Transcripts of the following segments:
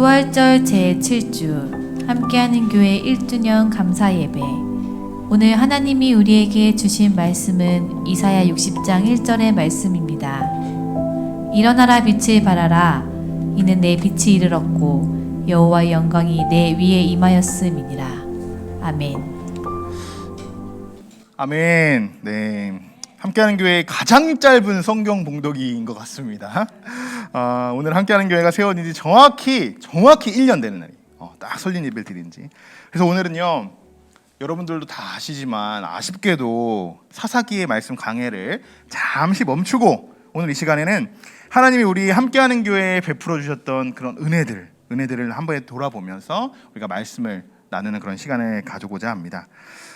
부활절 제7주 함께하는 교회 1주년 감사 예배. 오늘 하나님이 우리에게 주신 말씀은 이사야 60장 1절의 말씀입니다. 일어나라 빛을 발하라. 이는 내 빛이 이르렀고 여호와의 영광이 내 위에 임하였음이니라. 아멘. 아멘. 네. 함께하는 교회의 가장 짧은 성경 봉독인 것 같습니다. 오늘 함께하는 교회가 세워진 지 정확히 1년 되는 날이 딱 설립 예배를 드린 지. 그래서 오늘은요, 여러분들도 다 아시지만 아쉽게도 사사기의 말씀 강해를 잠시 멈추고 오늘 이 시간에는 하나님이 우리 함께하는 교회에 베풀어 주셨던 그런 은혜들을 한번 돌아보면서 우리가 말씀을 나누는 그런 시간을 가져보자 합니다.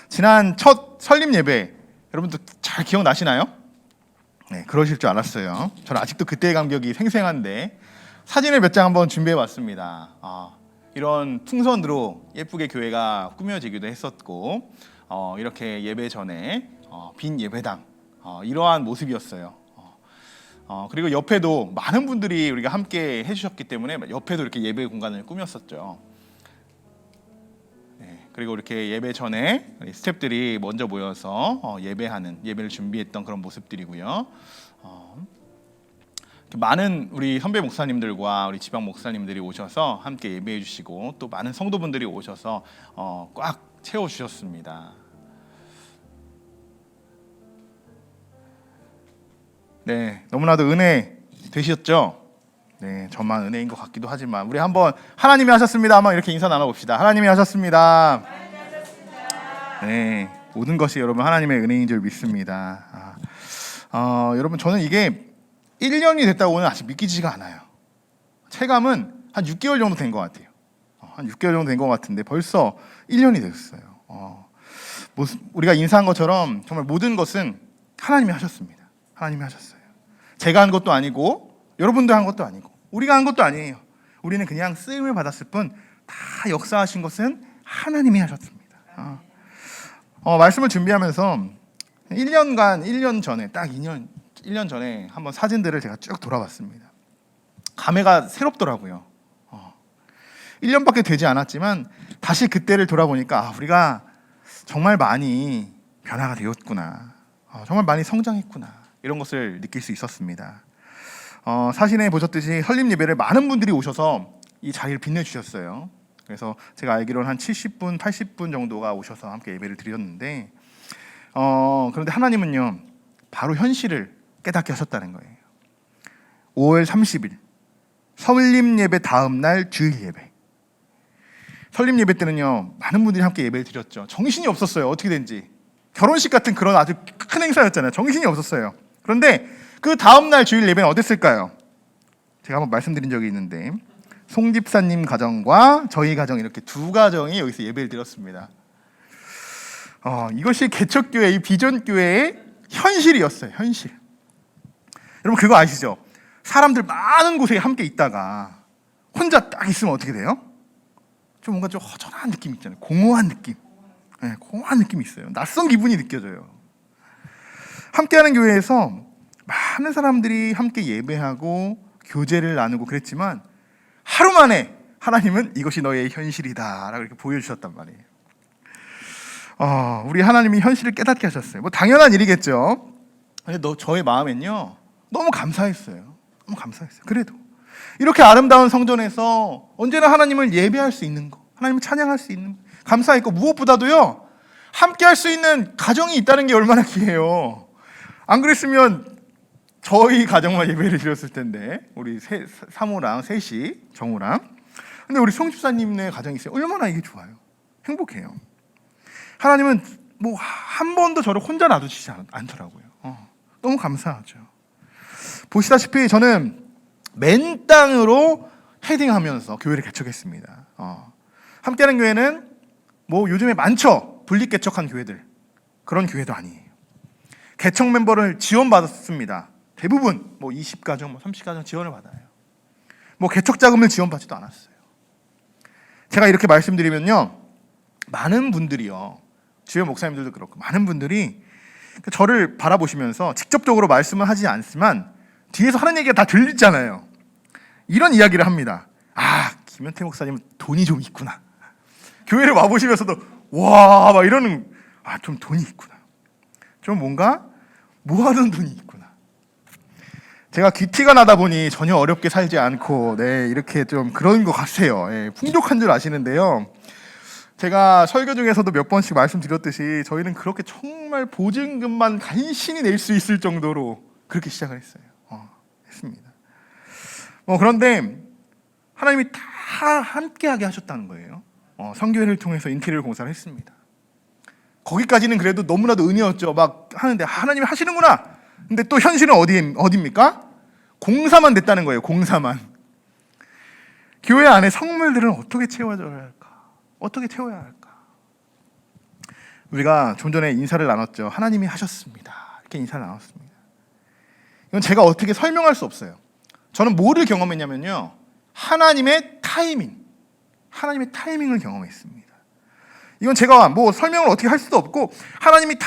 지난 첫 설립 예배 여러분들 잘 기억나시나요? 네, 그러실 줄 알았어요. 저는 아직도 그때의 감격이 생생한데 사진을 몇 장 한번 준비해 봤습니다. 이런 풍선으로 예쁘게 교회가 꾸며지기도 했었고 이렇게 예배 전에 빈 예배당 이러한 모습이었어요. 그리고 옆에도 많은 분들이 우리가 함께 해주셨기 때문에 옆에도 이렇게 예배 공간을 꾸몄었죠. 그리고 이렇게 예배 전에 스태프들이 먼저 모여서 예배를 준비했던 그런 모습들이고요. 많은 우리 선배 목사님들과 우리 지방 목사님들이 오셔서 함께 예배해 주시고 또 많은 성도분들이 오셔서 꽉 채워 주셨습니다. 네, 너무나도 은혜 되셨죠? 네, 저만 은혜인 것 같기도 하지만 우리 한번 하나님이 하셨습니다. 한번 이렇게 인사 나눠봅시다. 하나님이 하셨습니다. 네, 모든 것이 여러분 하나님의 은혜인 줄 믿습니다. 여러분 저는 이게 1년이 됐다고는 아직 믿기지가 않아요. 체감은 한 6개월 정도 된 것 같아요. 한 6개월 정도 된 것 같은데 벌써 1년이 됐어요. 우리가 인사한 것처럼 정말 모든 것은 하나님이 하셨습니다. 하나님이 하셨어요. 제가 한 것도 아니고 여러분들 한 것도 아니고 우리가 한 것도 아니에요. 우리는 그냥 쓰임을 받았을 뿐 다 역사하신 것은 하나님이 하셨습니다. 말씀을 준비하면서 1년 전에 딱 1년 전에 한번 사진들을 제가 쭉 돌아봤습니다. 감회가 새롭더라고요. 1년밖에 되지 않았지만 다시 그때를 돌아보니까 우리가 정말 많이 변화가 되었구나. 정말 많이 성장했구나. 이런 것을 느낄 수 있었습니다. 사진에 보셨듯이 설립 예배를 많은 분들이 오셔서 이 자리를 빛내주셨어요. 그래서 제가 알기로는 한 70분, 80분 정도가 오셔서 함께 예배를 드렸는데 그런데 하나님은요 바로 현실을 깨닫게 하셨다는 거예요. 5월 30일 설립 예배 다음 날 주일 예배. 설립 예배 때는요 많은 분들이 함께 예배를 드렸죠. 정신이 없었어요. 어떻게 된지. 결혼식 같은 그런 아주 큰 행사였잖아요. 정신이 없었어요. 그런데 그 다음 날 주일 예배는 어땠을까요? 제가 한번 말씀드린 적이 있는데 송 집사님 가정과 저희 가정 이렇게 두 가정이 여기서 예배를 드렸습니다. 이것이 개척교회, 이 비전교회의 현실이었어요. 현실. 여러분 그거 아시죠? 사람들 많은 곳에 함께 있다가 혼자 딱 있으면 어떻게 돼요? 좀 뭔가 좀 허전한 느낌 있잖아요. 공허한 느낌. 네, 공허한 느낌이 있어요. 낯선 기분이 느껴져요. 함께하는 교회에서 많은 사람들이 함께 예배하고 교제를 나누고 그랬지만 하루 만에 하나님은 이것이 너의 현실이다 라고 이렇게 보여주셨단 말이에요. 우리 하나님이 현실을 깨닫게 하셨어요. 뭐 당연한 일이겠죠. 근데 저의 마음엔요 너무 감사했어요. 너무 감사했어요. 그래도 이렇게 아름다운 성전에서 언제나 하나님을 예배할 수 있는 거, 하나님을 찬양할 수 있는 거 감사했고, 무엇보다도요 함께 할 수 있는 가정이 있다는 게 얼마나 귀해요. 안 그랬으면 저희 가정만 예배를 드렸을 텐데 우리 사모랑 셋이 정우랑. 근데 우리 송 집사님네 가정이 있어요. 얼마나 이게 좋아요. 행복해요. 하나님은 뭐 한 번도 저를 혼자 놔두시지 않더라고요. 너무 감사하죠. 보시다시피 저는 맨 땅으로 헤딩하면서 교회를 개척했습니다. 함께하는 교회는 뭐 요즘에 많죠. 분립 개척한 교회들. 그런 교회도 아니에요. 개척 멤버를 지원받았습니다. 대부분 뭐 20가정, 뭐 30가정 지원을 받아요. 뭐 개척 자금을 지원받지도 않았어요. 제가 이렇게 말씀드리면요, 많은 분들이요, 주요 목사님들도 그렇고 많은 분들이 저를 바라보시면서 직접적으로 말씀을 하지 않지만 뒤에서 하는 얘기가 다 들리잖아요. 이런 이야기를 합니다. 김현태 목사님은 돈이 좀 있구나. 교회를 와 보시면서도 와 막 이러는 좀 돈이 있구나. 좀 뭔가 모아둔 돈이 있구나. 제가 귀티가 나다 보니 전혀 어렵게 살지 않고 이렇게 좀 그런 것 같아요. 풍족한 줄 아시는데요. 제가 설교 중에서도 몇 번씩 말씀드렸듯이 저희는 그렇게 정말 보증금만 간신히 낼 수 있을 정도로 그렇게 시작을 했어요. 했습니다. 그런데 하나님이 다 함께하게 하셨다는 거예요. 성교회를 통해서 인테리어 공사를 했습니다. 거기까지는 그래도 너무나도 은혜였죠. 막 하는데 하나님이 하시는구나. 근데 또 현실은 어디입니까? 공사만 됐다는 거예요. 공사만. 교회 안에 성물들은 어떻게 채워져야 할까? 어떻게 채워야 할까? 우리가 좀 전에 인사를 나눴죠. 하나님이 하셨습니다. 이렇게 인사를 나눴습니다. 이건 제가 어떻게 설명할 수 없어요. 저는 뭐를 경험했냐면요. 하나님의 타이밍을 경험했습니다. 이건 제가 뭐 설명을 어떻게 할 수도 없고 하나님이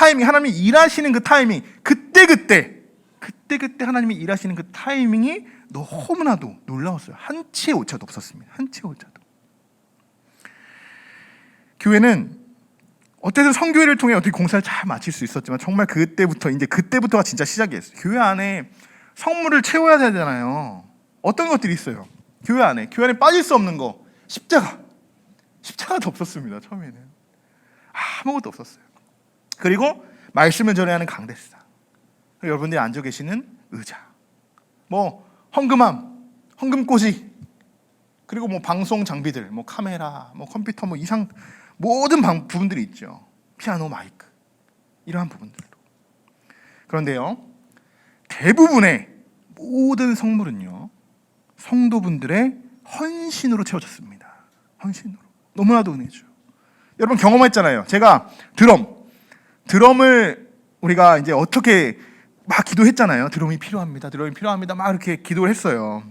일하시는 그 타이밍, 그때 하나님이 일하시는 그 타이밍이 너무나도 놀라웠어요. 한 치의 오차도 없었습니다. 한 치의 오차도. 교회는 어쨌든 성교회를 통해 어떻게 공사를 잘 마칠 수 있었지만 정말 그때부터가 진짜 시작이었어요. 교회 안에 성물을 채워야 되잖아요. 어떤 것들이 있어요? 교회 안에 빠질 수 없는 거 십자가도 없었습니다. 처음에는 아무것도 없었어요. 그리고 말씀을 전해야 하는 강대상, 여러분들이 앉아 계시는 의자, 헌금꽂이, 그리고 방송 장비들, 카메라, 컴퓨터, 이상 모든 부분들이 있죠. 피아노, 마이크, 이러한 부분들도. 그런데요, 대부분의 모든 성물은요, 성도분들의 헌신으로 채워졌습니다. 헌신으로. 너무나도 은혜죠. 여러분 경험했잖아요. 제가 드럼을 우리가 이제 어떻게 막 기도했잖아요. 드럼이 필요합니다. 막 이렇게 기도를 했어요.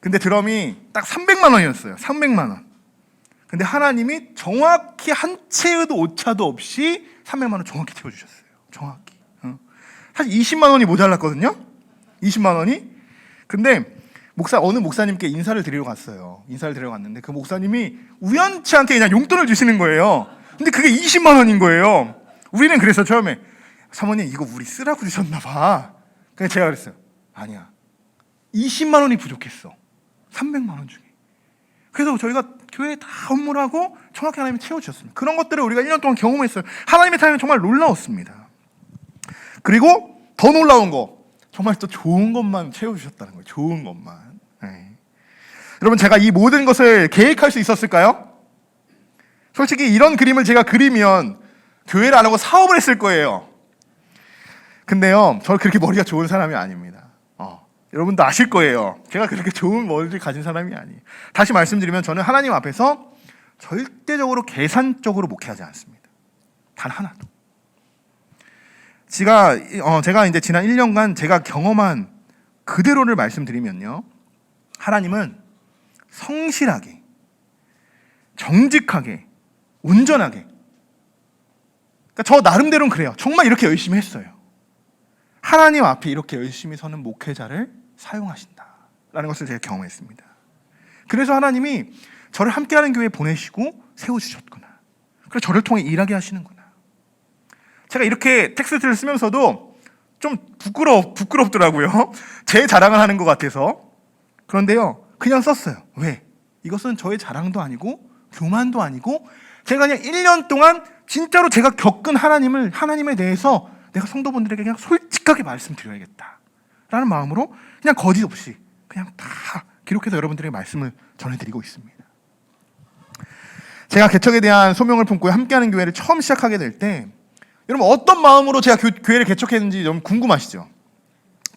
근데 드럼이 딱 300만 원이었어요. 300만 원. 근데 하나님이 정확히 한 채의 오차도 없이 300만 원 정확히 채워주셨어요. 정확히. 사실 20만 원이 모자랐거든요. 20만 원이. 근데 어느 목사님께 인사를 드리러 갔어요. 인사를 드리러 갔는데 그 목사님이 우연치 않게 그냥 용돈을 주시는 거예요. 근데 그게 20만 원인 거예요. 우리는 그래서 처음에 사모님 이거 우리 쓰라고 주셨나 봐. 그래서 제가 그랬어요. 아니야. 20만 원이 부족했어. 300만 원 중에. 그래서 저희가 교회에 다 헌물하고 정확히 하나님이 채워주셨습니다. 그런 것들을 우리가 1년 동안 경험했어요. 하나님의 타임은 정말 놀라웠습니다. 그리고 더 놀라운 거, 정말 또 좋은 것만 채워주셨다는 거예요. 좋은 것만. 여러분 제가 이 모든 것을 계획할 수 있었을까요? 솔직히 이런 그림을 제가 그리면 교회를 안 하고 사업을 했을 거예요. 근데요, 저 그렇게 머리가 좋은 사람이 아닙니다. 여러분도 아실 거예요. 제가 그렇게 좋은 머리를 가진 사람이 아니에요. 다시 말씀드리면 저는 하나님 앞에서 절대적으로 계산적으로 목회하지 않습니다. 단 하나도. 제가 이제 지난 1년간 제가 경험한 그대로를 말씀드리면요. 하나님은 성실하게, 정직하게, 온전하게. 그러니까 저 나름대로는 그래요. 정말 이렇게 열심히 했어요. 하나님 앞에 이렇게 열심히 서는 목회자를 사용하신다라는 것을 제가 경험했습니다. 그래서 하나님이 저를 함께하는 교회에 보내시고 세워주셨구나. 그래서 저를 통해 일하게 하시는구나. 제가 이렇게 텍스트를 쓰면서도 좀 부끄럽더라고요. 제 자랑을 하는 것 같아서. 그런데요, 그냥 썼어요. 왜? 이것은 저의 자랑도 아니고 교만도 아니고 제가 그냥 1년 동안 진짜로 제가 겪은 하나님에 대해서 내가 성도분들에게 그냥 솔직하게 말씀드려야겠다라는 마음으로 그냥 거짓 없이 그냥 다 기록해서 여러분들에게 말씀을 전해드리고 있습니다. 제가 개척에 대한 소명을 품고 함께하는 교회를 처음 시작하게 될 때 여러분 어떤 마음으로 제가 교회를 개척했는지 너무 궁금하시죠?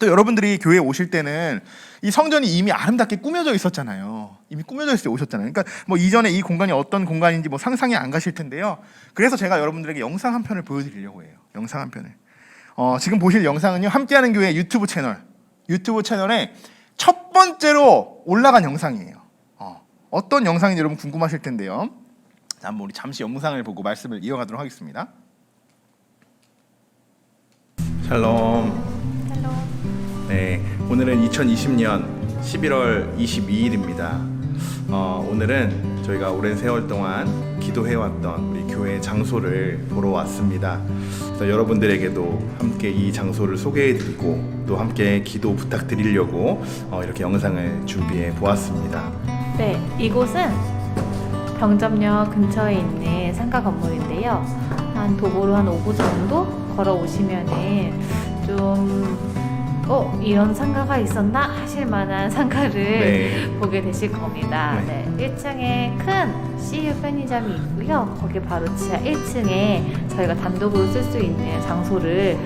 또 여러분들이 교회에 오실 때는 이 성전이 이미 아름답게 꾸며져 있었잖아요. 이미 꾸며져 있을 때 오셨잖아요. 그러니까 이전에 이 공간이 어떤 공간인지 상상이 안 가실 텐데요. 그래서 제가 여러분들에게 영상 한 편을 보여드리려고 해요. 영상 한 편을. 지금 보실 영상은요. 함께하는 교회 유튜브 채널에 첫 번째로 올라간 영상이에요. 어떤 영상인지 여러분 궁금하실 텐데요. 자, 한번 우리 잠시 영상을 보고 말씀을 이어가도록 하겠습니다. 샬롬. 네, 오늘은 2020년 11월 22일입니다. 오늘은 저희가 오랜 세월 동안 기도해왔던 우리 교회 장소를 보러 왔습니다. 그래서 여러분들에게도 함께 이 장소를 소개해드리고 또 함께 기도 부탁드리려고 이렇게 영상을 준비해 보았습니다. 네, 이곳은 병점역 근처에 있는 상가 건물인데요. 한 도보로 한 5분 정도 걸어오시면은 좀 이런 상가가 있었나 하실 만한 상가를 네. 보게 되실 겁니다. 네. 네. 1층에 큰 CU 편의점이 있고요. 거기 바로 지하 1층에 저희가 단독으로 쓸 수 있는 장소를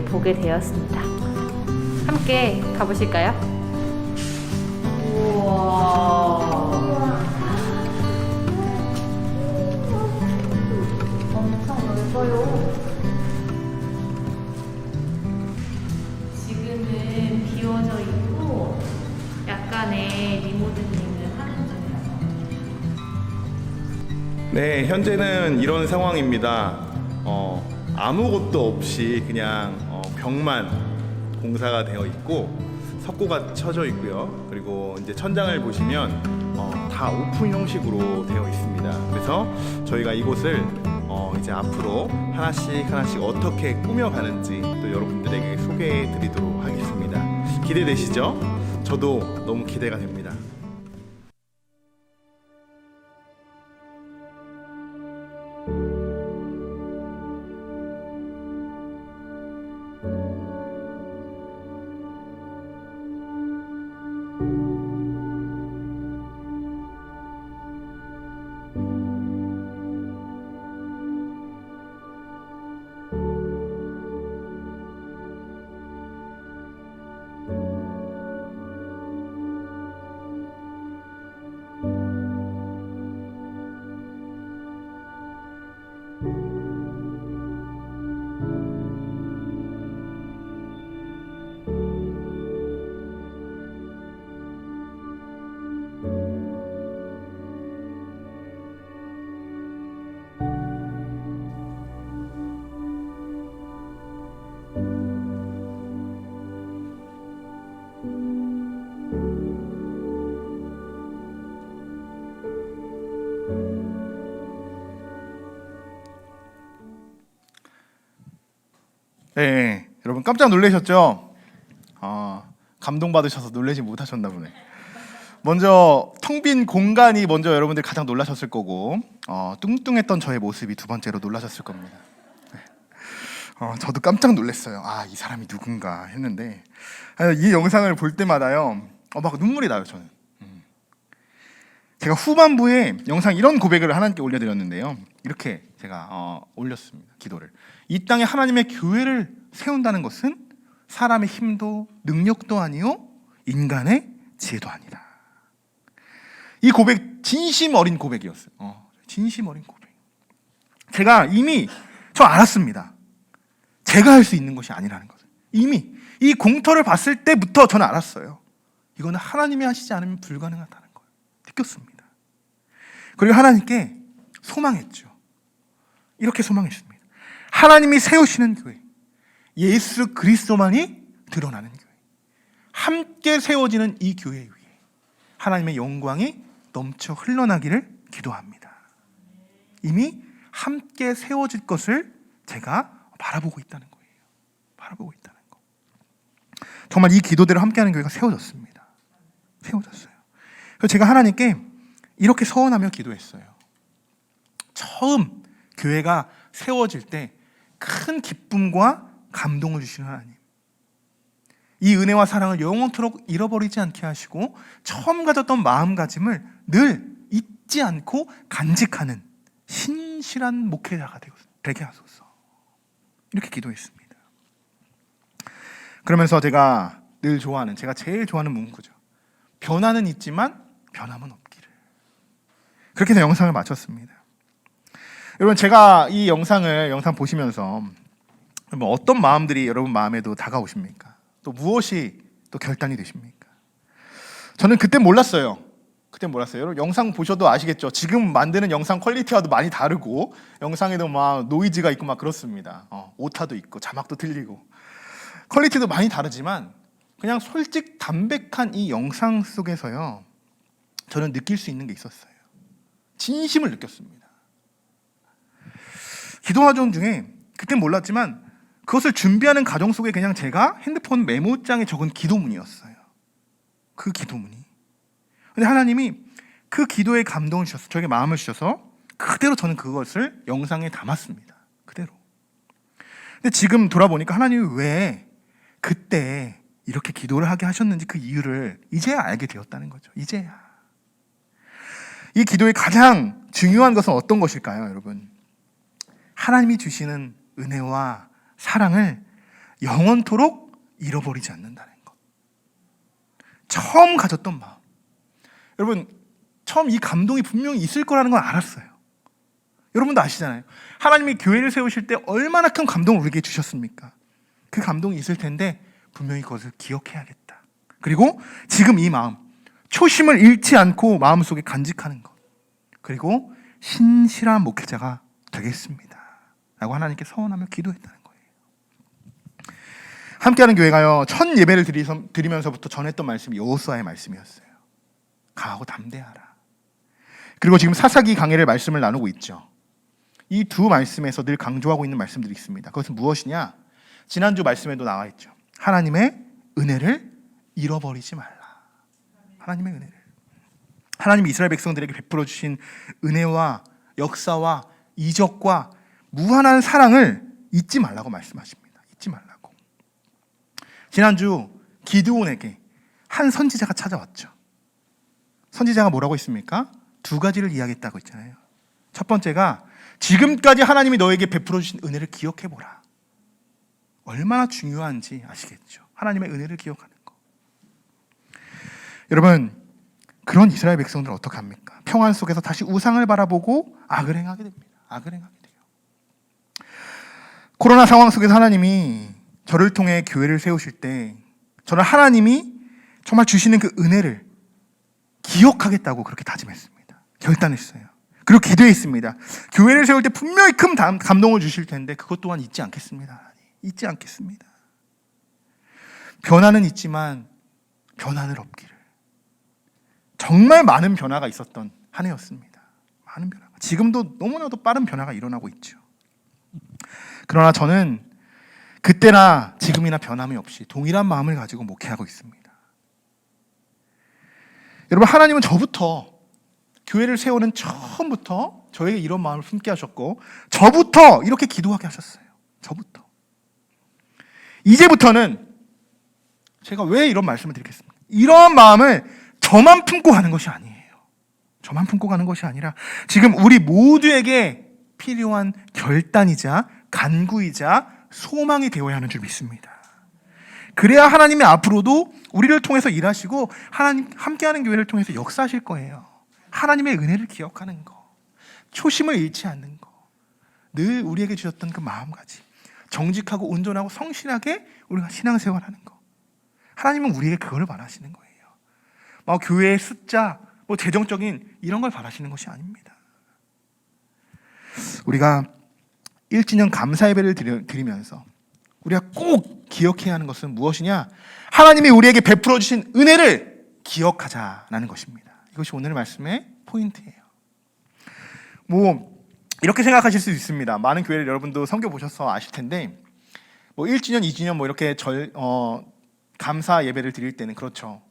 보게 되었습니다. 함께 가보실까요? 우와. 엄청 넓어요. 지금은 비워져 있고 약간의 리모델링을 하는 중이라서. 네, 현재는 이런 상황입니다. 아무것도 없이 그냥 벽만 공사가 되어 있고 석고가 쳐져 있고요. 그리고 이제 천장을 보시면 다 오픈 형식으로 되어 있습니다. 그래서 저희가 이곳을 이제 앞으로 하나씩 어떻게 꾸며가는지 또 여러분들에게 소개해 드리도록 하겠습니다. 기대되시죠? 저도 너무 기대가 됩니다. 네, 여러분 깜짝 놀라셨죠? 감동받으셔서 놀라지 못하셨나 보네. 먼저 텅 빈 공간이 먼저 여러분들 가장 놀라셨을 거고 뚱뚱했던 저의 모습이 두 번째로 놀라셨을 겁니다. 네. 저도 깜짝 놀랐어요. 이 사람이 누군가 했는데 이 영상을 볼 때마다요 막 눈물이 나요. 저는 제가 후반부에 영상 이런 고백을 하나님께 올려드렸는데요. 이렇게 제가 올렸습니다. 기도를. 이 땅에 하나님의 교회를 세운다는 것은 사람의 힘도 능력도 아니요 인간의 지혜도 아니다. 이 고백 진심 어린 고백이었어요. 진심 어린 고백. 제가 이미 저 알았습니다. 제가 할 수 있는 것이 아니라는 것을. 이미 이 공터를 봤을 때부터 저는 알았어요. 이거는 하나님이 하시지 않으면 불가능하다는 걸 느꼈습니다. 그리고 하나님께 소망했죠. 이렇게 소망했습니다. 하나님이 세우시는 교회, 예수 그리스도만이 드러나는 교회, 함께 세워지는 이 교회 위에 하나님의 영광이 넘쳐 흘러나기를 기도합니다. 이미 함께 세워질 것을 제가 바라보고 있다는 거예요. 바라보고 있다는 거. 정말 이 기도대로 함께하는 교회가 세워졌습니다. 세워졌어요. 그래서 제가 하나님께 이렇게 서원하며 기도했어요. 처음 교회가 세워질 때 큰 기쁨과 감동을 주시는 하나님, 이 은혜와 사랑을 영원토록 잃어버리지 않게 하시고 처음 가졌던 마음가짐을 늘 잊지 않고 간직하는 신실한 목회자가 되게 하소서. 이렇게 기도했습니다. 그러면서 제가 늘 좋아하는, 제가 제일 좋아하는 문구죠. 변화는 있지만 변함은 없기를. 그렇게 해서 영상을 마쳤습니다. 여러분, 제가 이 영상 보시면서 어떤 마음들이 여러분 마음에도 다가오십니까? 또 무엇이 또 결단이 되십니까? 저는 그때 몰랐어요. 여러분 영상 보셔도 아시겠죠? 지금 만드는 영상 퀄리티와도 많이 다르고 영상에도 막 노이즈가 있고 막 그렇습니다. 오타도 있고 자막도 틀리고 퀄리티도 많이 다르지만 그냥 솔직 담백한 이 영상 속에서요, 저는 느낄 수 있는 게 있었어요. 진심을 느꼈습니다. 기도하던 중에 그땐 몰랐지만 그것을 준비하는 과정 속에 그냥 제가 핸드폰 메모장에 적은 기도문이었어요. 그 기도문이. 근데 하나님이 그 기도에 감동을 주셔서 저에게 마음을 주셔서 그대로 저는 그것을 영상에 담았습니다. 그대로. 근데 지금 돌아보니까 하나님이 왜 그때 이렇게 기도를 하게 하셨는지 그 이유를 이제야 알게 되었다는 거죠. 이제야. 이 기도의 가장 중요한 것은 어떤 것일까요, 여러분? 하나님이 주시는 은혜와 사랑을 영원토록 잃어버리지 않는다는 것. 처음 가졌던 마음. 여러분, 처음 이 감동이 분명히 있을 거라는 건 알았어요. 여러분도 아시잖아요. 하나님이 교회를 세우실 때 얼마나 큰 감동을 우리에게 주셨습니까? 그 감동이 있을 텐데 분명히 그것을 기억해야겠다. 그리고 지금 이 마음, 초심을 잃지 않고 마음속에 간직하는 것. 그리고 신실한 목회자가 되겠습니다. 라고 하나님께 서원하며 기도했다는 거예요. 함께하는 교회가요, 첫 예배를 드리면서부터 전했던 말씀이 여호수아의 말씀이었어요. 강하고 담대하라. 그리고 지금 사사기 강해를 말씀을 나누고 있죠. 이 두 말씀에서 늘 강조하고 있는 말씀들이 있습니다. 그것은 무엇이냐? 지난주 말씀에도 나와 있죠. 하나님의 은혜를 잃어버리지 말라. 하나님의 은혜를. 하나님이 이스라엘 백성들에게 베풀어 주신 은혜와 역사와 이적과 무한한 사랑을 잊지 말라고 말씀하십니다. 잊지 말라고. 지난주 기드온에게 한 선지자가 찾아왔죠. 선지자가 뭐라고 했습니까? 두 가지를 이야기했다고 했잖아요. 첫 번째가 지금까지 하나님이 너에게 베풀어 주신 은혜를 기억해보라. 얼마나 중요한지 아시겠죠? 하나님의 은혜를 기억하는 거. 여러분, 그런 이스라엘 백성들은 어떻게 합니까? 평안 속에서 다시 우상을 바라보고 악을 행하게 됩니다. 악을 행하게 돼요. 코로나 상황 속에서 하나님이 저를 통해 교회를 세우실 때 저는 하나님이 정말 주시는 그 은혜를 기억하겠다고 그렇게 다짐했습니다. 결단했어요. 그리고 기도했습니다. 교회를 세울 때 분명히 큰 감동을 주실 텐데 그것 또한 잊지 않겠습니다. 잊지 않겠습니다. 변화는 있지만 변화는 없기를. 정말 많은 변화가 있었던 한 해였습니다. 많은 변화가. 지금도 너무나도 빠른 변화가 일어나고 있죠. 그러나 저는 그때나 지금이나 변함이 없이 동일한 마음을 가지고 목회하고 있습니다. 여러분, 하나님은 저부터 교회를 세우는 처음부터 저에게 이런 마음을 품게 하셨고 저부터 이렇게 기도하게 하셨어요. 저부터. 이제부터는 제가 왜 이런 말씀을 드리겠습니까? 이런 마음을 저만 품고 가는 것이 아니에요. 저만 품고 가는 것이 아니라 지금 우리 모두에게 필요한 결단이자 간구이자 소망이 되어야 하는 줄 믿습니다. 그래야 하나님이 앞으로도 우리를 통해서 일하시고 하나님 함께하는 교회를 통해서 역사하실 거예요. 하나님의 은혜를 기억하는 거, 초심을 잃지 않는 거, 늘 우리에게 주셨던 그 마음가짐, 정직하고 온전하고 성실하게 우리가 신앙생활하는 거. 하나님은 우리에게 그걸 바라시는 거예요. 교회의 숫자, 재정적인 이런 걸 바라시는 것이 아닙니다. 우리가 1주년 감사 예배를 드리면서 우리가 꼭 기억해야 하는 것은 무엇이냐? 하나님이 우리에게 베풀어 주신 은혜를 기억하자라는 것입니다. 이것이 오늘 말씀의 포인트예요. 이렇게 생각하실 수 있습니다. 많은 교회를 여러분도 섬겨 보셔서 아실 텐데 1주년, 2주년 이렇게 감사 예배를 드릴 때는 그렇죠.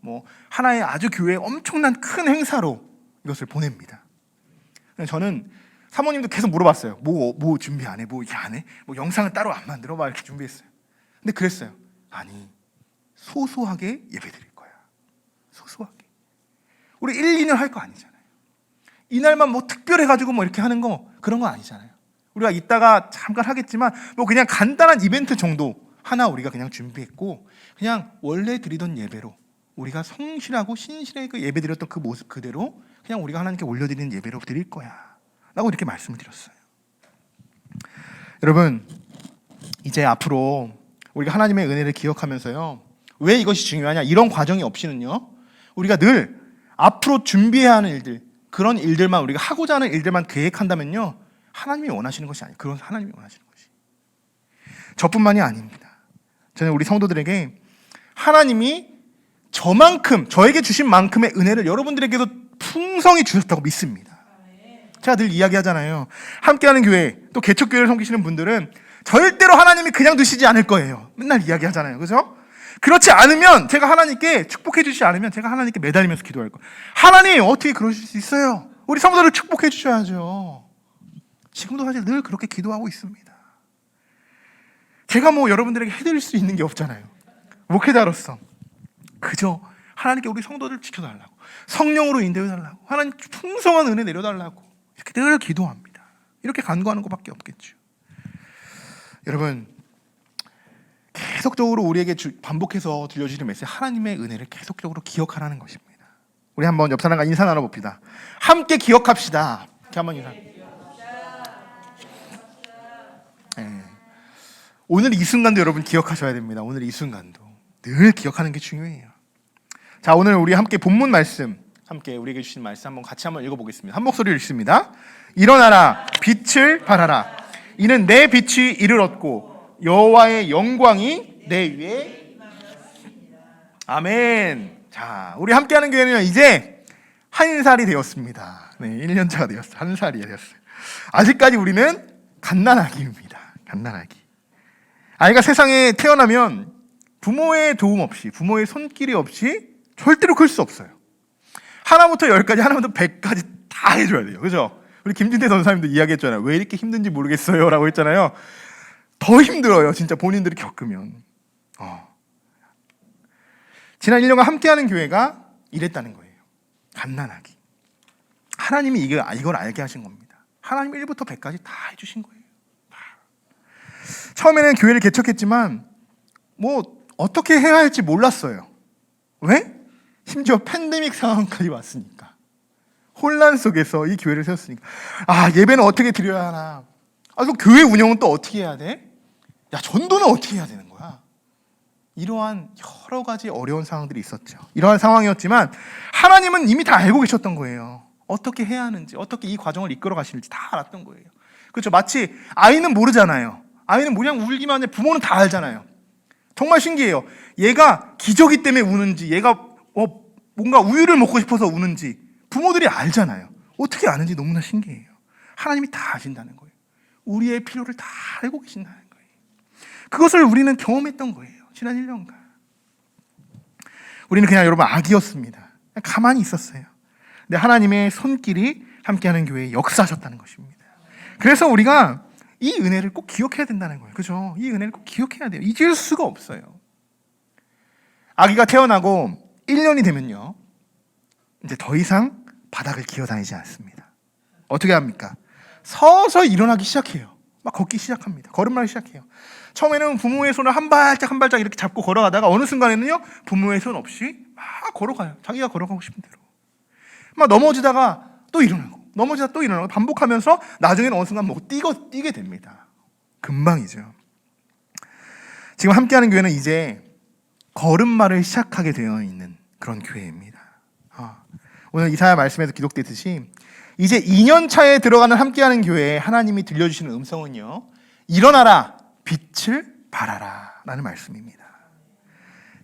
하나의 아주 교회의 엄청난 큰 행사로 이것을 보냅니다. 저는 사모님도 계속 물어봤어요. 뭐 준비 안 해? 뭐 이렇게 안 해? 영상은 따로 안 만들어? 막 이렇게 준비했어요. 근데 그랬어요. 아니, 소소하게 예배 드릴 거야. 소소하게. 우리 1, 2년 할 거 아니잖아요. 이날만 특별해가지고 이렇게 하는 거, 그런 거 아니잖아요. 우리가 이따가 잠깐 하겠지만 그냥 간단한 이벤트 정도 하나 우리가 그냥 준비했고 그냥 원래 드리던 예배로 우리가 성실하고 신실하게 그 예배 드렸던 그 모습 그대로 그냥 우리가 하나님께 올려드리는 예배로 드릴 거야 라고 이렇게 말씀을 드렸어요. 여러분, 이제 앞으로 우리가 하나님의 은혜를 기억하면서요, 왜 이것이 중요하냐? 이런 과정이 없이는요, 우리가 늘 앞으로 준비해야 하는 일들, 그런 일들만 우리가 하고자 하는 일들만 계획한다면요, 하나님이 원하시는 것이 아니에요. 그건 하나님이 원하시는 것이. 저뿐만이 아닙니다. 저는 우리 성도들에게 하나님이 저에게 주신 만큼의 은혜를 여러분들에게도 풍성히 주셨다고 믿습니다. 제가 늘 이야기하잖아요. 함께하는 교회, 또 개척교회를 섬기시는 분들은 절대로 하나님이 그냥 두시지 않을 거예요. 맨날 이야기하잖아요. 그죠? 그렇지 않으면, 제가 하나님께 축복해 주시지 않으면 제가 하나님께 매달리면서 기도할 거예요. 하나님, 어떻게 그러실 수 있어요? 우리 성도들을 축복해 주셔야죠. 지금도 사실 늘 그렇게 기도하고 있습니다. 제가 뭐 여러분들에게 해드릴 수 있는 게 없잖아요. 목회자로서 그저 하나님께 우리 성도들 지켜달라고, 성령으로 인도해달라고, 하나님 풍성한 은혜 내려달라고 이렇게 늘 기도합니다. 이렇게 간구하는 것밖에 없겠죠. 여러분, 계속적으로 우리에게 반복해서 들려주시는 메시지, 하나님의 은혜를 계속적으로 기억하라는 것입니다. 우리 한번 옆 사람과 인사 나눠봅시다. 함께 기억합시다. 이렇게 한번 인사. 네. 오늘 이 순간도 여러분 기억하셔야 됩니다. 오늘 이 순간도 늘 기억하는 게 중요해요. 자, 오늘 우리 함께 본문 말씀, 함께 우리에게 주신 말씀 한번 같이 한번 읽어보겠습니다. 한 목소리로 읽습니다. 일어나라, 빛을 발하라. 이는 내 빛이 이를 얻고 여호와의 영광이 내 위에. 아멘. 자, 우리 함께하는 교회는 이제 1살이 되었습니다. 네, 1년차가 되었어요. 1살이 되었어요. 아직까지 우리는 갓난아기입니다. 갓난아기. 아이가 세상에 태어나면 부모의 도움 없이, 부모의 손길이 없이 절대로 클 수 없어요. 하나부터 10까지, 하나부터 100까지 다 해줘야 돼요. 그죠? 우리 김진태 전사님도 이야기했잖아요. 왜 이렇게 힘든지 모르겠어요 라고 했잖아요. 더 힘들어요. 진짜 본인들이 겪으면. 지난 1년간 함께하는 교회가 이랬다는 거예요. 갓난아기. 하나님이 이걸 알게 하신 겁니다. 하나님 1부터 100까지 다 해주신 거예요. 처음에는 교회를 개척했지만 뭐 어떻게 해야 할지 몰랐어요. 왜? 심지어 팬데믹 상황까지 왔으니까. 혼란 속에서 이 교회를 세웠으니까. 아, 예배는 어떻게 드려야 하나? 아, 또 교회 운영은 또 어떻게 해야 돼? 야, 전도는 어떻게 해야 되는 거야? 이러한 여러 가지 어려운 상황들이 있었죠. 이러한 상황이었지만 하나님은 이미 다 알고 계셨던 거예요. 어떻게 해야 하는지, 어떻게 이 과정을 이끌어 가실지 다 알았던 거예요. 그렇죠? 마치 아이는 모르잖아요. 아이는 그냥 울기만 해. 부모는 다 알잖아요. 정말 신기해요. 얘가 기저귀 때문에 우는지, 얘가 뭔가 우유를 먹고 싶어서 우는지 부모들이 알잖아요. 어떻게 아는지 너무나 신기해요. 하나님이 다 아신다는 거예요. 우리의 필요를 다 알고 계신다는 거예요. 그것을 우리는 경험했던 거예요. 지난 1년간. 우리는 그냥 여러분 아기였습니다. 그냥 가만히 있었어요. 근데 하나님의 손길이 함께하는 교회에 역사하셨다는 것입니다. 그래서 우리가 이 은혜를 꼭 기억해야 된다는 거예요. 그죠? 이 은혜를 꼭 기억해야 돼요. 잊을 수가 없어요. 아기가 태어나고 1년이 되면요, 이제 더 이상 바닥을 기어다니지 않습니다. 어떻게 합니까? 서서히 일어나기 시작해요. 막 걷기 시작합니다. 걸음마를 시작해요. 처음에는 부모의 손을 한 발짝 한 발짝 이렇게 잡고 걸어가다가 어느 순간에는요, 부모의 손 없이 막 걸어가요. 자기가 걸어가고 싶은 대로. 막 넘어지다가 또 일어나고, 넘어지다 또 일어나고 반복하면서 나중에는 어느 순간 뭐 뛰게 됩니다. 금방이죠. 지금 함께하는 교회는 이제 걸음마를 시작하게 되어 있는 그런 교회입니다. 오늘 이사야 말씀에서 기록되듯이 이제 2년 차에 들어가는 함께하는 교회에 하나님이 들려주시는 음성은요, 일어나라, 빛을 발하라 라는 말씀입니다.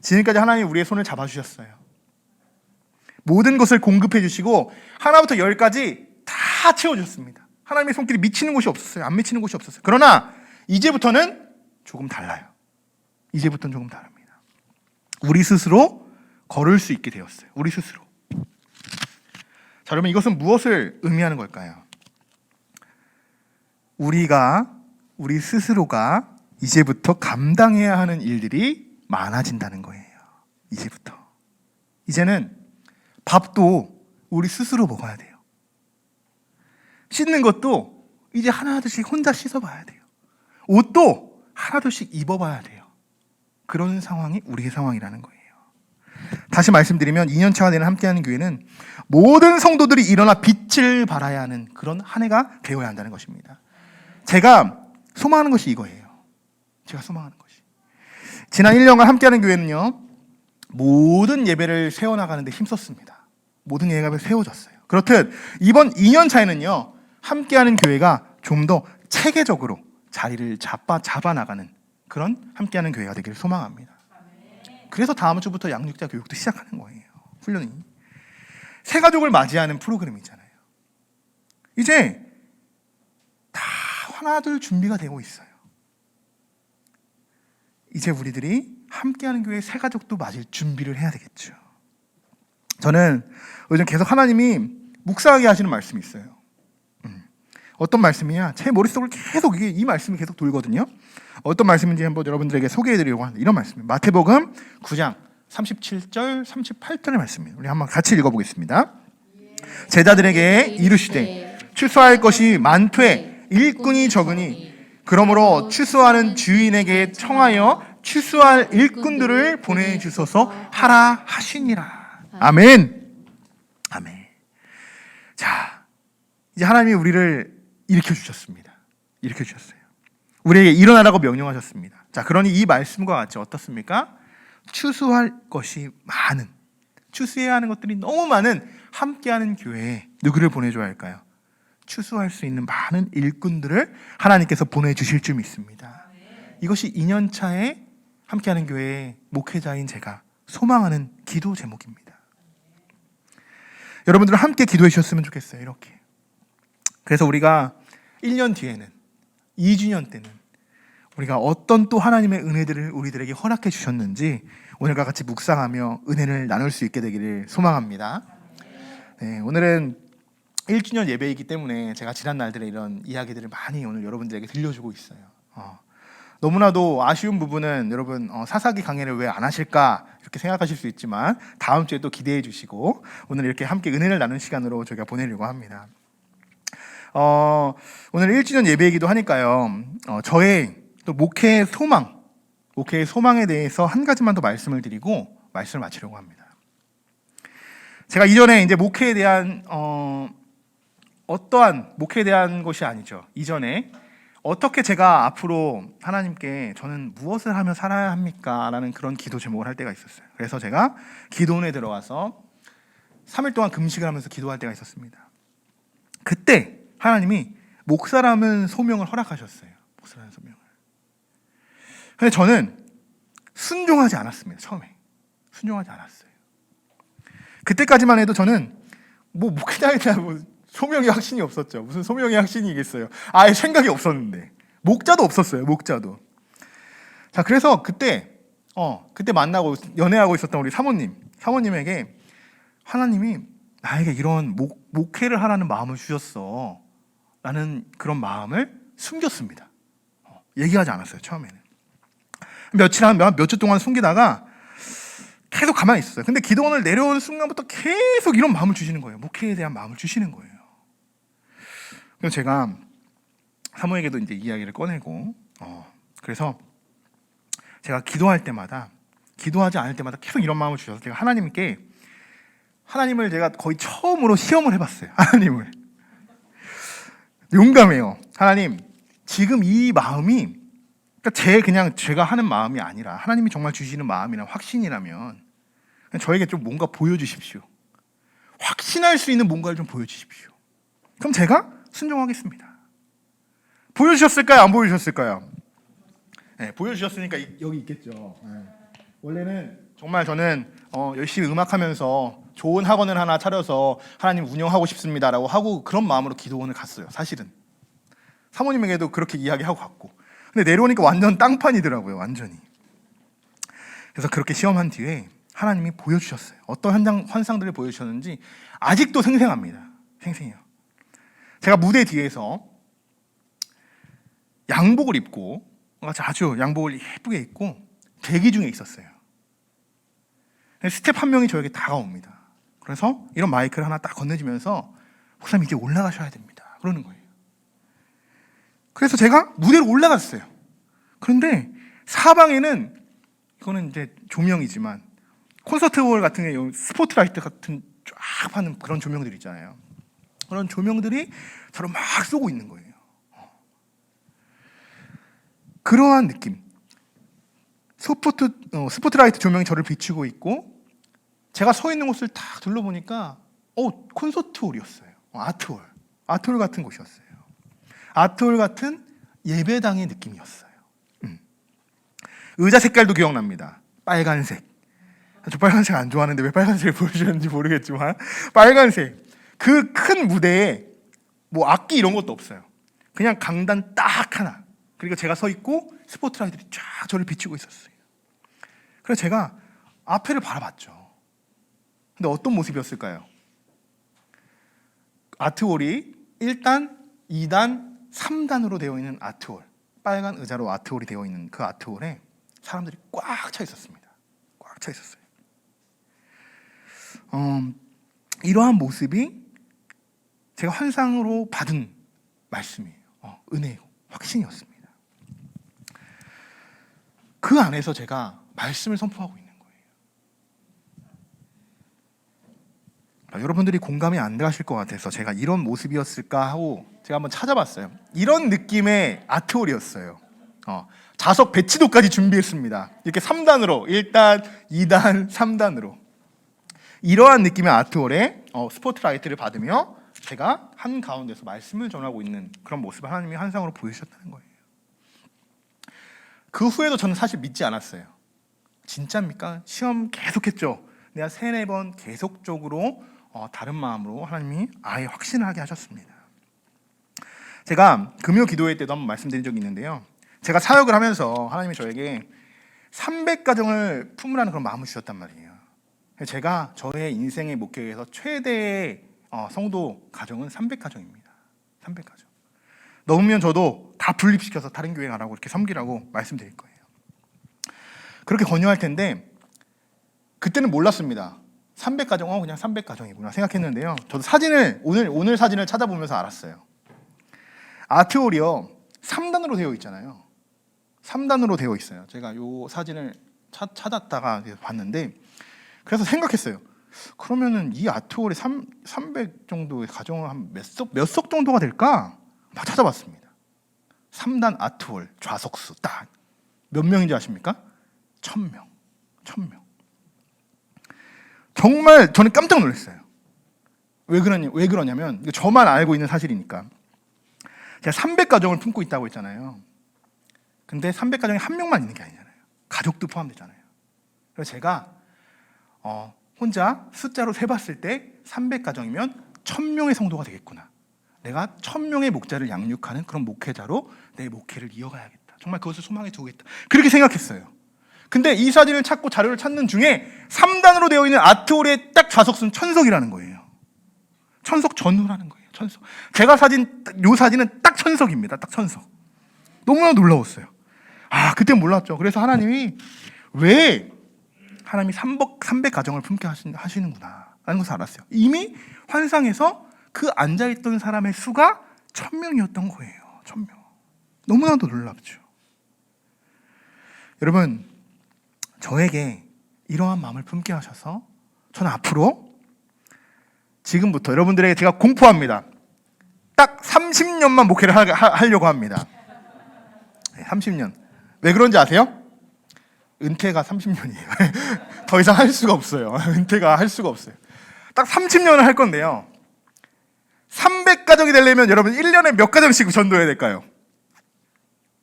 지금까지 하나님이 우리의 손을 잡아주셨어요. 모든 것을 공급해 주시고 하나부터 10까지 다 채워주셨습니다. 하나님의 손길이 미치는 곳이 없었어요. 안 미치는 곳이 없었어요. 그러나 이제부터는 조금 달라요. 이제부터는 조금 다릅니다. 우리 스스로 걸을 수 있게 되었어요. 우리 스스로. 자, 여러분, 이것은 무엇을 의미하는 걸까요? 우리 스스로가 이제부터 감당해야 하는 일들이 많아진다는 거예요. 이제부터. 이제는 밥도 우리 스스로 먹어야 돼요. 씻는 것도 이제 하나둘씩 혼자 씻어봐야 돼요. 옷도 하나둘씩 입어봐야 돼요. 그런 상황이 우리의 상황이라는 거예요. 다시 말씀드리면 2년차가 되는 함께하는 교회는 모든 성도들이 일어나 빛을 발하야 하는 그런 한 해가 되어야 한다는 것입니다. 제가 소망하는 것이 이거예요. 제가 소망하는 것이. 지난 1년간 함께하는 교회는요, 모든 예배를 세워나가는 데 힘썼습니다. 모든 예배가 세워졌어요. 그렇듯 이번 2년차에는요, 함께하는 교회가 좀 더 체계적으로 자리를 잡아나가는 그런 함께하는 교회가 되기를 소망합니다. 그래서 다음 주부터 양육자 교육도 시작하는 거예요. 훈련이. 새 가족을 맞이하는 프로그램이잖아요. 이제 다 하나둘 준비가 되고 있어요. 이제 우리들이 함께하는 교회 새 가족도 맞을 준비를 해야 되겠죠. 저는 요즘 계속 하나님이 묵상하게 하시는 말씀이 있어요. 어떤 말씀이냐? 제 머릿속을 계속 이 말씀이 계속 돌거든요. 어떤 말씀인지 한번 여러분들에게 소개해드리려고 하는데 이런 말씀이에요. 마태복음 9장 37절 38절의 말씀입니다. 우리 한번 같이 읽어보겠습니다. 제자들에게 이르시되 추수할 것이 많되 일꾼이 적으니 그러므로 추수하는 주인에게 청하여 추수할 일꾼들을 보내주소서 하라 하시니라. 아멘. 아멘. 자, 이제 하나님이 우리를 일으켜주셨습니다. 일으켜주셨어요. 우리에게 일어나라고 명령하셨습니다. 자, 그러니 이 말씀과 같이 어떻습니까? 추수할 것이 많은, 추수해야 하는 것들이 너무 많은 함께하는 교회에 누구를 보내줘야 할까요? 추수할 수 있는 많은 일꾼들을 하나님께서 보내주실 줄 믿습니다. 이것이 2년차에 함께하는 교회의 목회자인 제가 소망하는 기도 제목입니다. 여러분들은 함께 기도해 주셨으면 좋겠어요. 이렇게. 그래서 우리가 1년 뒤에는 2주년 때는 우리가 어떤 또 하나님의 은혜들을 우리들에게 허락해 주셨는지 오늘과 같이 묵상하며 은혜를 나눌 수 있게 되기를 소망합니다. 네, 오늘은 1주년 예배이기 때문에 제가 지난 날들의 이런 이야기들을 많이 오늘 여러분들에게 들려주고 있어요. 너무나도 아쉬운 부분은 여러분 사사기 강해를 왜 안 하실까 이렇게 생각하실 수 있지만 다음 주에 또 기대해 주시고 오늘 이렇게 함께 은혜를 나누는 시간으로 저희가 보내려고 합니다. 오늘 1주년 예배이기도 하니까요. 저의 또 목회의 소망에 대해서 한 가지만 더 말씀을 드리고 말씀을 마치려고 합니다. 제가 이전에 이제 목회에 대한 어떠한 목회에 대한 것이 아니죠. 이전에 어떻게 제가 앞으로 하나님께 저는 무엇을 하며 살아야 합니까? 라는 그런 기도 제목을 할 때가 있었어요. 그래서 제가 기도원에 들어와서 3일 동안 금식을 하면서 기도할 때가 있었습니다. 그때 하나님이 목사라는 소명을 허락하셨어요. 목사라는 소명을. 근데 저는 순종하지 않았습니다. 처음에. 순종하지 않았어요. 그때까지만 해도 저는 목회자에 대한 소명의 확신이 없었죠. 무슨 소명의 확신이겠어요. 아예 생각이 없었는데. 목자도 없었어요. 목자도. 자, 그래서 그때 만나고 연애하고 있었던 우리 사모님에게 하나님이 나에게 이런 목회를 하라는 마음을 주셨어. 라는 그런 마음을 숨겼습니다. 얘기하지 않았어요. 처음에는. 몇 주 동안 숨기다가 계속 가만히 있었어요. 근데 기도원을 내려오는 순간부터 계속 이런 마음을 주시는 거예요. 목회에 대한 마음을 주시는 거예요. 그래서 제가 사모에게도 이제 이야기를 꺼내고, 그래서 제가 기도할 때마다, 기도하지 않을 때마다 계속 이런 마음을 주셔서 제가 하나님을 제가 거의 처음으로 시험을 해봤어요. 하나님을. 용감해요. 하나님, 지금 이 마음이, 그러니까 제가 하는 마음이 아니라 하나님이 정말 주시는 마음이나 확신이라면 저에게 좀 뭔가 보여주십시오. 확신할 수 있는 뭔가를 좀 보여주십시오. 그럼 제가 순종하겠습니다. 보여주셨을까요? 안 보여주셨을까요? 네, 보여주셨으니까 여기 있겠죠. 네. 원래는 정말 저는 열심히 음악하면서 좋은 학원을 하나 차려서 하나님 운영하고 싶습니다라고 하고 그런 마음으로 기도원을 갔어요. 사실은 사모님에게도 그렇게 이야기하고 갔고, 근데 내려오니까 완전 땅판이더라고요. 완전히. 그래서 그렇게 시험한 뒤에 하나님이 보여주셨어요. 어떤 환상들을 보여주셨는지 아직도 생생합니다. 생생해요. 제가 무대 뒤에서 양복을 입고, 아주 양복을 예쁘게 입고 대기 중에 있었어요. 스텝 한 명이 저에게 다가옵니다. 그래서 이런 마이크를 하나 딱 건네주면서 목사님 이제 올라가셔야 됩니다. 그러는 거예요. 그래서 제가 무대로 올라갔어요. 그런데 사방에는, 이거는 이제 조명이지만 콘서트홀 같은 게 스포트라이트 같은 쫙 하는 그런 조명들 있잖아요. 그런 조명들이 저를 막 쏘고 있는 거예요. 그러한 느낌. 스포트라이트 조명이 저를 비추고 있고 제가 서 있는 곳을 딱 둘러보니까 콘서트홀이었어요. 아트홀 같은 곳이었어요. 아트홀 같은 예배당의 느낌이었어요. 의자 색깔도 기억납니다. 빨간색. 저 빨간색 안 좋아하는데 왜 빨간색을 보여주셨는지 모르겠지만 빨간색 그 큰 무대에 뭐 악기 이런 것도 없어요. 그냥 강단 딱 하나. 그리고 제가 서 있고 스포트라이트들이 쫙 저를 비추고 있었어요. 그래서 제가 앞에를 바라봤죠. 근데 어떤 모습이었을까요? 아트홀이 1단, 2단, 3단으로 되어 있는 아트홀, 빨간 의자로 아트홀이 되어 있는 그 아트홀에 사람들이 꽉 차 있었습니다. 꽉 차 있었어요. 이러한 모습이 제가 환상으로 받은 말씀이에요. 은혜요, 확신이었습니다. 그 안에서 제가 말씀을 선포하고 있는 거예요. 여러분들이 공감이 안 가실 것 같아서 제가 이런 모습이었을까 하고 제가 한번 찾아봤어요. 이런 느낌의 아트홀이었어요. 좌석 배치도까지 준비했습니다. 이렇게 3단으로 1단, 2단, 3단으로 이러한 느낌의 아트홀에 스포트라이트를 받으며 제가 한 가운데서 말씀을 전하고 있는 그런 모습을 하나님이 환상으로 보여주셨다는 거예요. 그 후에도 저는 사실 믿지 않았어요. 진짜입니까? 시험 계속했죠. 내가 3-4번 계속적으로 다른 마음으로 하나님이 아예 확신을 하게 하셨습니다. 제가 금요 기도회 때도 한번 말씀드린 적이 있는데요. 제가 사역을 하면서 하나님이 저에게 300가정을 품으라는 그런 마음을 주셨단 말이에요. 제가 저의 인생의 목표에서 최대의 성도 가정은 300가정입니다. 300가정. 넘으면 저도 다 분립시켜서 다른 교회 가라고 이렇게 섬기라고 말씀드릴 거예요. 그렇게 권유할 텐데 그때는 몰랐습니다. 300가정, 그냥 300가정이구나 생각했는데요. 저도 사진을 오늘 사진을 찾아보면서 알았어요. 아트홀이요 3단으로 되어 있잖아요. 3단으로 되어 있어요. 제가 이 사진을 찾았다가 봤는데 그래서 생각했어요. 그러면은 이 아트홀이 300 정도의 가정을 한 몇 석 정도가 될까? 막 찾아봤습니다. 3단 아트홀 좌석수 딱 몇 명인지 아십니까? 1000명. 1000명. 정말 저는 깜짝 놀랐어요. 왜 그러냐면 저만 알고 있는 사실이니까. 제가 300가정을 품고 있다고 했잖아요. 근데 300가정에 한 명만 있는 게 아니잖아요. 가족도 포함되잖아요. 그래서 제가 혼자 숫자로 세봤을 때 300가정이면 1000명의 성도가 되겠구나. 내가 1000명의 목자를 양육하는 그런 목회자로 내 목회를 이어가야겠다. 정말 그것을 소망에 두겠다. 그렇게 생각했어요. 근데 이 사진을 찾고 자료를 찾는 중에 3단으로 되어 있는 아트홀의 딱 좌석수는 1000석이라는 거예요. 1000석 전후라는 거예요. 1000석. 제가 요 사진은 딱 1000석입니다. 딱 1000석. 너무나 놀라웠어요. 그때 몰랐죠. 그래서 하나님이 왜 하나님이 300가정을 품게 하시는구나 라는 것을 알았어요. 이미 환상에서 그 앉아있던 사람의 수가 1000명이었던 거예요. 1000명. 너무나도 놀랍죠. 여러분, 저에게 이러한 마음을 품게 하셔서 저는 앞으로 지금부터 여러분들에게 제가 공포합니다. 딱 30년만 목회를 하려고 합니다. 30년. 왜 그런지 아세요? 은퇴가 30년이에요. 더 이상 할 수가 없어요. 은퇴가 할 수가 없어요. 딱 30년을 할 건데요. 300가정이 되려면 여러분 1년에 몇 가정씩 전도해야 될까요?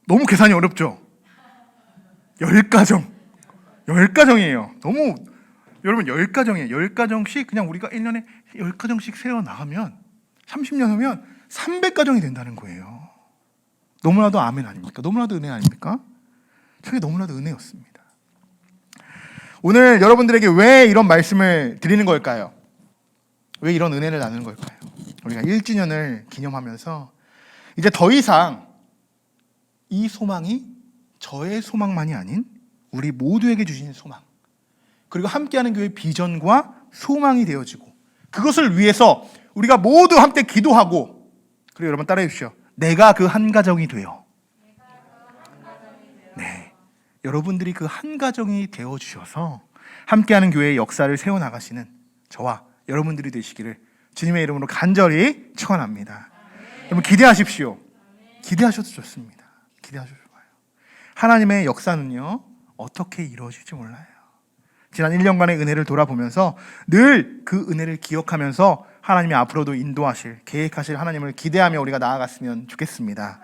너무 계산이 어렵죠? 10가정. 10가정이에요. 너무 여러분 10가정이에요. 10가정씩 그냥 우리가 1년에 10가정씩 세워 나가면 30년 후면 300가정이 된다는 거예요. 너무나도 아멘 아닙니까? 너무나도 은혜 아닙니까? 저게 너무나도 은혜였습니다. 오늘 여러분들에게 왜 이런 말씀을 드리는 걸까요? 왜 이런 은혜를 나누는 걸까요? 우리가 1주년을 기념하면서 이제 더 이상 이 소망이 저의 소망만이 아닌 우리 모두에게 주신 소망, 그리고 함께하는 교회의 비전과 소망이 되어지고 그것을 위해서 우리가 모두 함께 기도하고, 그리고 여러분 따라해 주십시오. 내가 그 한 가정이 되어. 네, 여러분들이 그 한 가정이 되어주셔서 함께하는 교회의 역사를 세워나가시는 저와 여러분들이 되시기를 주님의 이름으로 간절히 축원합니다. 여러분 기대하십시오. 기대하셔도 좋습니다. 기대하셔도 좋아요. 하나님의 역사는요 어떻게 이루어질지 몰라요. 지난 1년간의 은혜를 돌아보면서 늘 그 은혜를 기억하면서 하나님이 앞으로도 인도하실, 계획하실 하나님을 기대하며 우리가 나아갔으면 좋겠습니다.